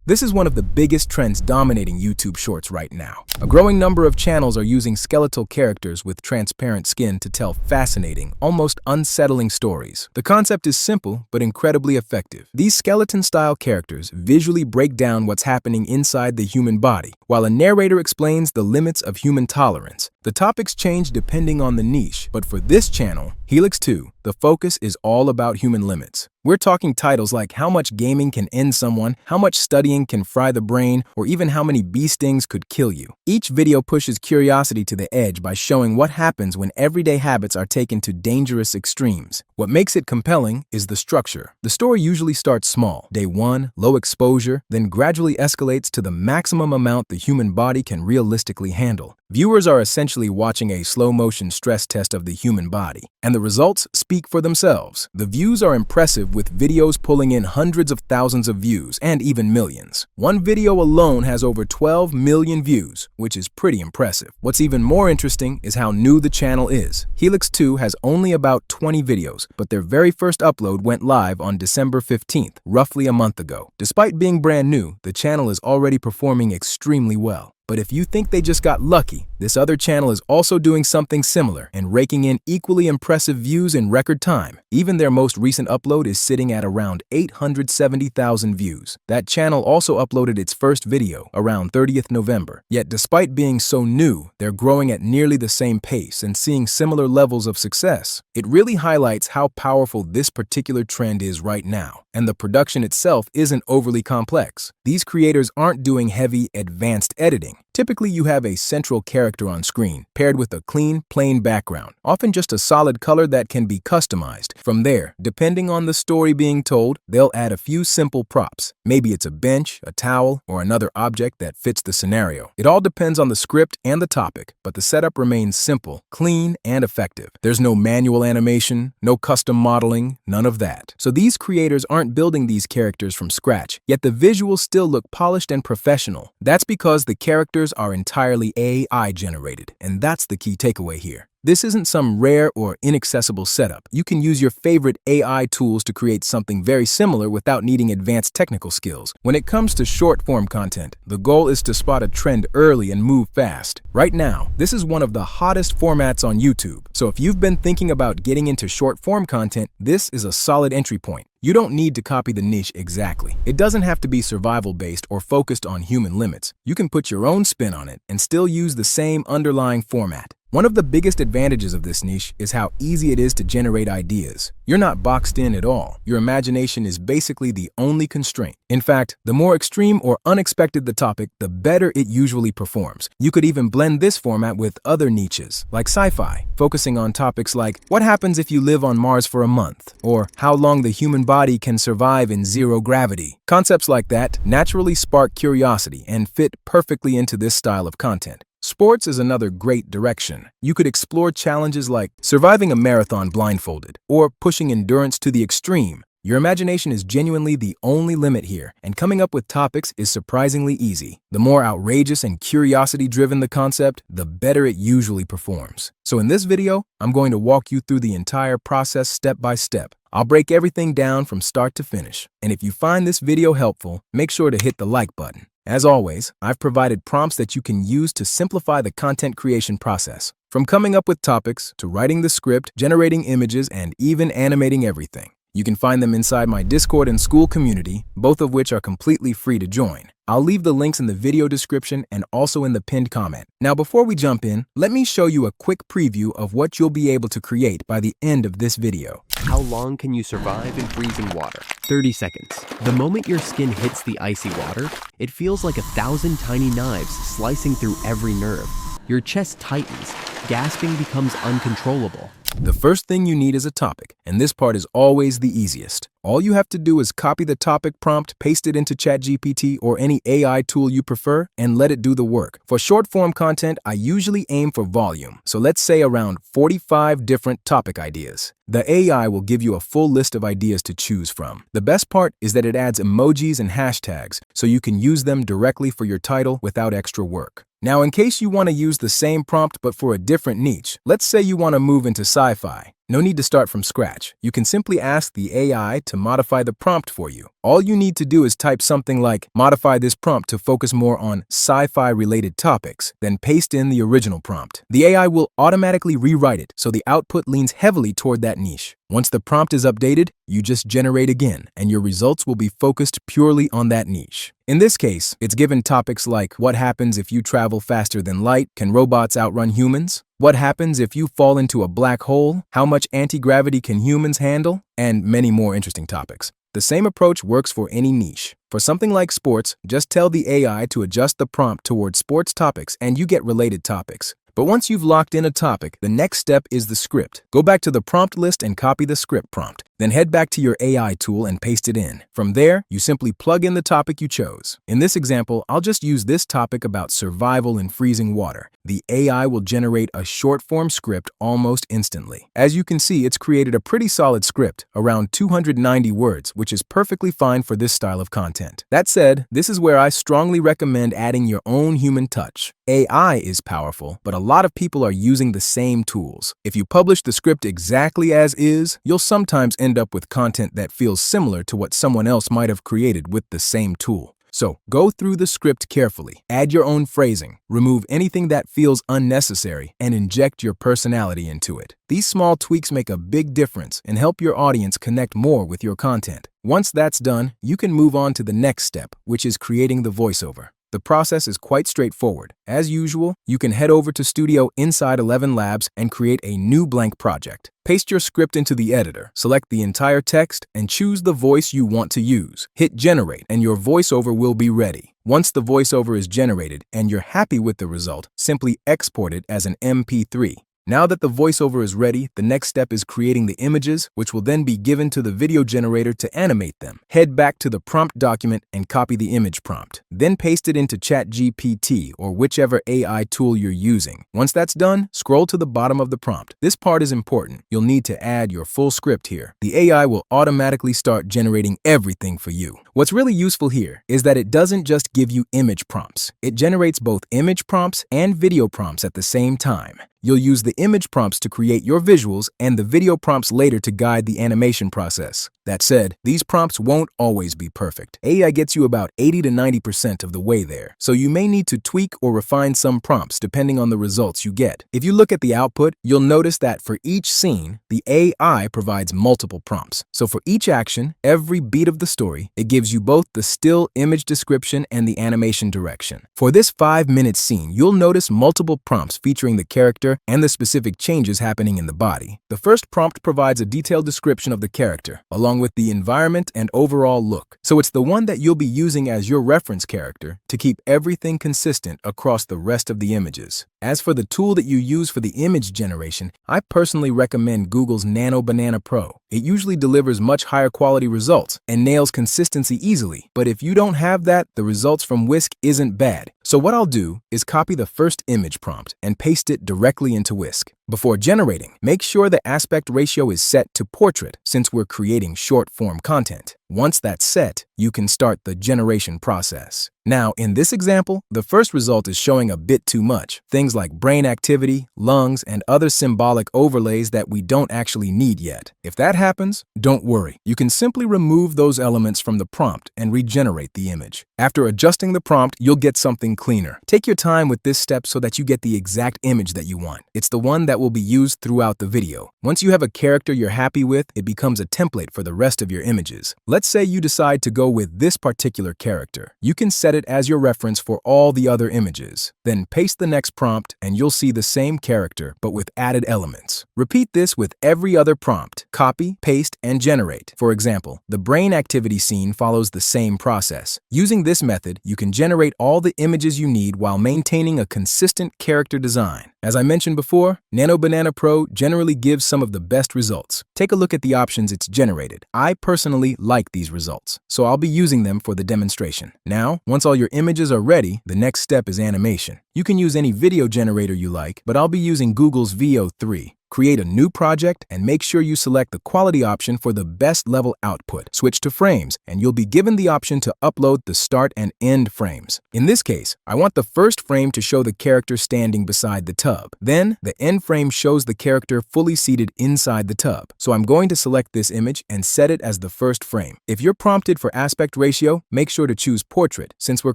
This is one of the biggest trends dominating YouTube Shorts right now. A growing number of channels are using skeletal characters with transparent skin to tell fascinating, almost unsettling stories. The concept is simple, but incredibly effective. These skeleton-style characters visually break down what's happening inside the human body, while a narrator explains the limits of human tolerance. The topics change depending on the niche, but for this channel, Helix 2, the focus is all about human limits. We're talking titles like how much gaming can end someone, how much studying can fry the brain, or even how many bee stings could kill you. Each video pushes curiosity to the edge by showing what happens when everyday habits are taken to dangerous extremes. What makes it compelling is the structure. The story usually starts small. Day 1, low exposure, then gradually escalates to the maximum amount the human body can realistically handle. Viewers are essentially watching a slow-motion stress test of the human body, and the results speak for themselves. The views are impressive, with videos pulling in hundreds of thousands of views and even millions. One video alone has over 12 million views, which is pretty impressive. What's even more interesting is how new the channel is. Helix 2 has only about 20 videos, but their very first upload went live on December 15th, roughly a month ago. Despite being brand new, the channel is already performing extremely well. But if you think they just got lucky, this other channel is also doing something similar and raking in equally impressive views in record time. Even their most recent upload is sitting at around 870,000 views. That channel also uploaded its first video around 30th November. Yet despite being so new, they're growing at nearly the same pace and seeing similar levels of success. It really highlights how powerful this particular trend is right now. And the production itself isn't overly complex. These creators aren't doing heavy, advanced editing. Typically, you have a central character on screen, paired with a clean, plain background, often just a solid color that can be customized. From there, depending on the story being told, they'll add a few simple props. Maybe it's a bench, a towel, or another object that fits the scenario. It all depends on the script and the topic, but the setup remains simple, clean, and effective. There's no manual animation, no custom modeling, none of that. So these creators aren't building these characters from scratch, yet the visuals still look polished and professional. That's because the characters are entirely AI generated, and that's the key takeaway here. This isn't some rare or inaccessible setup. You can use your favorite AI tools to create something very similar without needing advanced technical skills. When it comes to short-form content, the goal is to spot a trend early and move fast. Right now, this is one of the hottest formats on YouTube. So if you've been thinking about getting into short-form content, this is a solid entry point. You don't need to copy the niche exactly. It doesn't have to be survival-based or focused on human limits. You can put your own spin on it and still use the same underlying format. One of the biggest advantages of this niche is how easy it is to generate ideas. You're not boxed in at all. Your imagination is basically the only constraint. In fact, the more extreme or unexpected the topic, the better it usually performs. You could even blend this format with other niches, like sci-fi, focusing on topics like what happens if you live on Mars for a month, or how long the human body can survive in zero gravity. Concepts like that naturally spark curiosity and fit perfectly into this style of content. Sports is another great direction. You could explore challenges like surviving a marathon blindfolded or pushing endurance to the extreme. Your imagination is genuinely the only limit here, and coming up with topics is surprisingly easy. The more outrageous and curiosity-driven the concept, the better it usually performs. So in this video, I'm going to walk you through the entire process step by step. I'll break everything down from start to finish. And if you find this video helpful, make sure to hit the like button. As always, I've provided prompts that you can use to simplify the content creation process. From coming up with topics, to writing the script, generating images, and even animating everything. You can find them inside my Discord and Skool community, both of which are completely free to join. I'll leave the links in the video description and also in the pinned comment. Now before we jump in, let me show you a quick preview of what you'll be able to create by the end of this video. How long can you survive in freezing water? 30 seconds. The moment your skin hits the icy water, it feels like 1,000 tiny knives slicing through every nerve. Your chest tightens, gasping becomes uncontrollable. The first thing you need is a topic, and this part is always the easiest. All you have to do is copy the topic prompt, paste it into ChatGPT or any AI tool you prefer, and let it do the work. For short-form content, I usually aim for volume, so let's say around 45 different topic ideas. The AI will give you a full list of ideas to choose from. The best part is that it adds emojis and hashtags, so you can use them directly for your title without extra work. Now, in case you want to use the same prompt but for a different niche, let's say you want to move into sci-fi. No need to start from scratch. You can simply ask the AI to modify the prompt for you. All you need to do is type something like, modify this prompt to focus more on sci-fi related topics, then paste in the original prompt. The AI will automatically rewrite it so the output leans heavily toward that niche. Once the prompt is updated, you just generate again, and your results will be focused purely on that niche. In this case, it's given topics like, what happens if you travel faster than light? Can robots outrun humans? What happens if you fall into a black hole? How much anti-gravity can humans handle? And many more interesting topics. The same approach works for any niche. For something like sports, just tell the AI to adjust the prompt towards sports topics and you get related topics. But once you've locked in a topic, the next step is the script. Go back to the prompt list and copy the script prompt. Then head back to your AI tool and paste it in. From there, you simply plug in the topic you chose. In this example, I'll just use this topic about survival in freezing water. The AI will generate a short-form script almost instantly. As you can see, it's created a pretty solid script, around 290 words, which is perfectly fine for this style of content. That said, this is where I strongly recommend adding your own human touch. AI is powerful, but a lot of people are using the same tools. If you publish the script exactly as is, you'll sometimes end up with content that feels similar to what someone else might have created with the same tool. So go through the script carefully, add your own phrasing, remove anything that feels unnecessary, and inject your personality into it. These small tweaks make a big difference and help your audience connect more with your content. Once that's done, you can move on to the next step, which is creating the voiceover. The process is quite straightforward. As usual, you can head over to Studio inside 11 Labs and create a new blank project. Paste your script into the editor, select the entire text, and choose the voice you want to use. Hit generate, and your voiceover will be ready. Once the voiceover is generated and you're happy with the result, simply export it as an MP3. Now that the voiceover is ready, the next step is creating the images, which will then be given to the video generator to animate them. Head back to the prompt document and copy the image prompt. Then paste it into ChatGPT or whichever AI tool you're using. Once that's done, scroll to the bottom of the prompt. This part is important. You'll need to add your full script here. The AI will automatically start generating everything for you. What's really useful here is that it doesn't just give you image prompts. It generates both image prompts and video prompts at the same time. You'll use the image prompts to create your visuals and the video prompts later to guide the animation process. That said, these prompts won't always be perfect. AI gets you about 80 to 90% of the way there, so you may need to tweak or refine some prompts depending on the results you get. If you look at the output, you'll notice that for each scene, the AI provides multiple prompts. So for each action, every beat of the story, it gives you both the still image description and the animation direction. For this 5-minute scene, you'll notice multiple prompts featuring the character and the specific changes happening in the body. The first prompt provides a detailed description of the character, along with the environment and overall look. So it's the one that you'll be using as your reference character to keep everything consistent across the rest of the images. As for the tool that you use for the image generation, I personally recommend Google's Nano Banana Pro. It usually delivers much higher quality results and nails consistency easily. But if you don't have that, the results from Whisk isn't bad. So what I'll do is copy the first image prompt and paste it directly into Whisk. Before generating, make sure the aspect ratio is set to portrait since we're creating short-form content. Once that's set, you can start the generation process. Now, in this example, the first result is showing a bit too much. Things like brain activity, lungs, and other symbolic overlays that we don't actually need yet. If that happens, don't worry. You can simply remove those elements from the prompt and regenerate the image. After adjusting the prompt, you'll get something cleaner. Take your time with this step so that you get the exact image that you want. It's the one that will be used throughout the video. Once you have a character you're happy with, it becomes a template for the rest of your images. Let's say you decide to go with this particular character. You can set it as your reference for all the other images. Then paste the next prompt and you'll see the same character but with added elements. Repeat this with every other prompt. Copy, paste, and generate. For example, the brain activity scene follows the same process. Using this method, you can generate all the images you need while maintaining a consistent character design. As I mentioned before, Nano Banana Pro generally gives some of the best results. Take a look at the options it's generated. I personally like these results, so I'll be using them for the demonstration. Now, once all your images are ready, the next step is animation. You can use any video generator you like, but I'll be using Google's Veo 3. Create a new project and make sure you select the quality option for the best level output. Switch to frames, and you'll be given the option to upload the start and end frames. In this case, I want the first frame to show the character standing beside the tub. Then, the end frame shows the character fully seated inside the tub. So I'm going to select this image and set it as the first frame. If you're prompted for aspect ratio, make sure to choose portrait since we're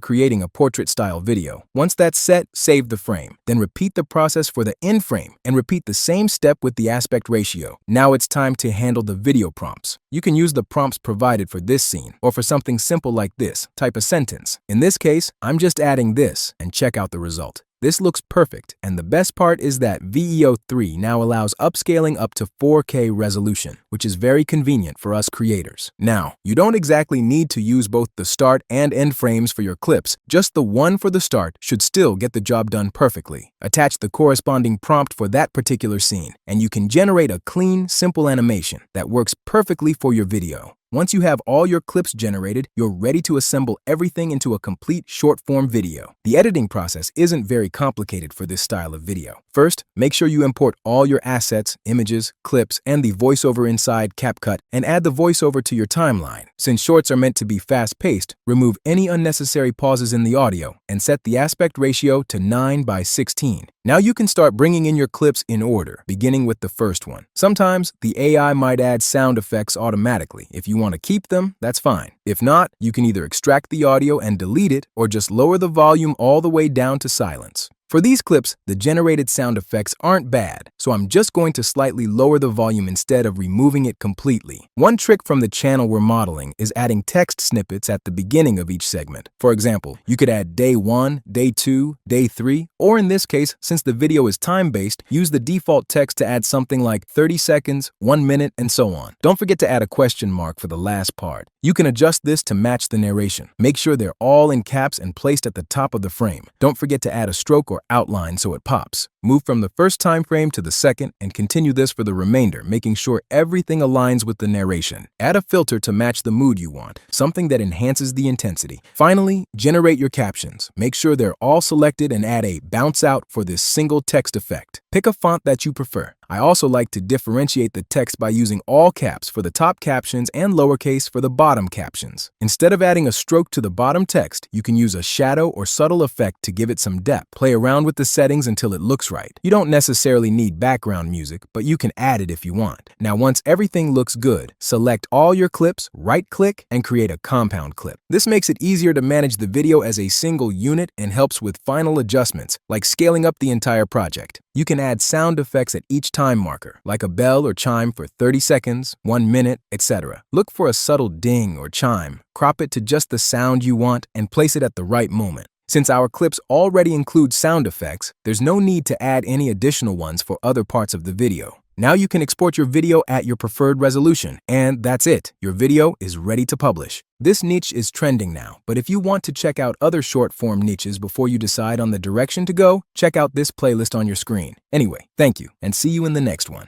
creating a portrait-style video. Once that's set, save the frame. Then repeat the process for the end frame and repeat the same step with the aspect ratio. Now it's time to handle the video prompts. You can use the prompts provided for this scene, or for something simple like this, type a sentence. In this case, I'm just adding this and check out the result. This looks perfect, and the best part is that VEO 3 now allows upscaling up to 4K resolution, which is very convenient for us creators. Now, you don't exactly need to use both the start and end frames for your clips. Just the one for the start should still get the job done perfectly. Attach the corresponding prompt for that particular scene, and you can generate a clean, simple animation that works perfectly for your video. Once you have all your clips generated, you're ready to assemble everything into a complete short-form video. The editing process isn't very complicated for this style of video. First, make sure you import all your assets, images, clips, and the voiceover inside CapCut and add the voiceover to your timeline. Since shorts are meant to be fast-paced, remove any unnecessary pauses in the audio and set the aspect ratio to 9:16. Now you can start bringing in your clips in order, beginning with the first one. Sometimes the AI might add sound effects automatically. If you want to keep them, that's fine. If not, you can either extract the audio and delete it or just lower the volume all the way down to silence. For these clips, the generated sound effects aren't bad, so I'm just going to slightly lower the volume instead of removing it completely. One trick from the channel we're modeling is adding text snippets at the beginning of each segment. For example, you could add day 1, day 2, day 3, or in this case, since the video is time-based, use the default text to add something like 30 seconds, 1 minute, and so on. Don't forget to add a question mark for the last part. You can adjust this to match the narration. Make sure they're all in caps and placed at the top of the frame. Don't forget to add a stroke or outline so it pops. Move from the first time frame to the second and continue this for the remainder, making sure everything aligns with the narration. Add a filter to match the mood you want, something that enhances the intensity. Finally, generate your captions. Make sure they're all selected and add a bounce out for this single text effect. Pick a font that you prefer. I also like to differentiate the text by using all caps for the top captions and lowercase for the bottom captions. Instead of adding a stroke to the bottom text, you can use a shadow or subtle effect to give it some depth. Play around with the settings until it looks right. You don't necessarily need background music, but you can add it if you want. Now, once everything looks good, select all your clips, right-click, and create a compound clip. This makes it easier to manage the video as a single unit and helps with final adjustments, like scaling up the entire project. You can add sound effects at each time marker, like a bell or chime for 30 seconds, 1 minute, etc. Look for a subtle ding or chime, crop it to just the sound you want, and place it at the right moment. Since our clips already include sound effects, there's no need to add any additional ones for other parts of the video. Now you can export your video at your preferred resolution, and that's it. Your video is ready to publish. This niche is trending now, but if you want to check out other short-form niches before you decide on the direction to go, check out this playlist on your screen. Anyway, thank you, and see you in the next one.